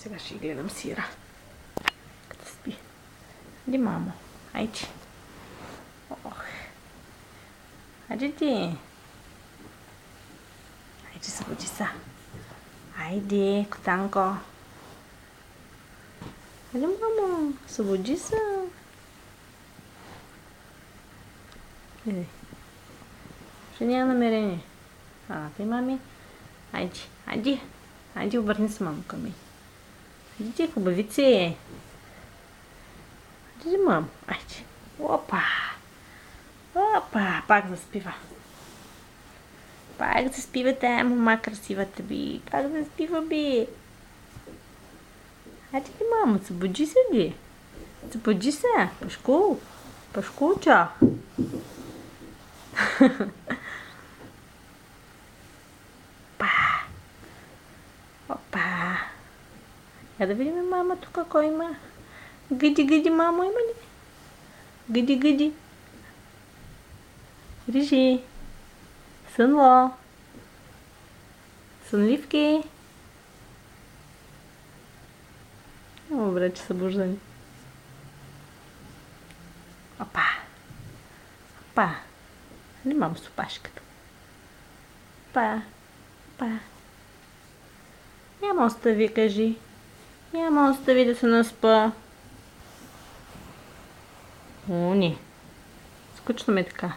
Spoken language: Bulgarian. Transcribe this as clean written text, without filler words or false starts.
Сега ще гледам сира. Като спи. Ди, мамо? Айде. Ох. Айде ти. Айде, събуди са. Айде, котанко. Айде, мамо, събуди са. Иди. Ще няма намерение. Тъй, мами. Айде, айде. Айде, обърни се, мамо, към мен. Айде ти, хубавици. Айде, мамо. Айде. Опа. Опа. Пак заспива. Пак заспива тая мома красивата би. Пак заспива би. Айде ти, мамо, събуди се ги. Събуди се. Пашкул. Пашкулча. Опа. Я да видим мама тук кой има. Гъди, мамо, има ли? Гъди. Рижи. Сънло. Сънливки. Добре, че събуждани. Опа. Не мам с опашката. Па. Няма остави, кажи. Няма остави да се наспа. Не. Скучно ме така.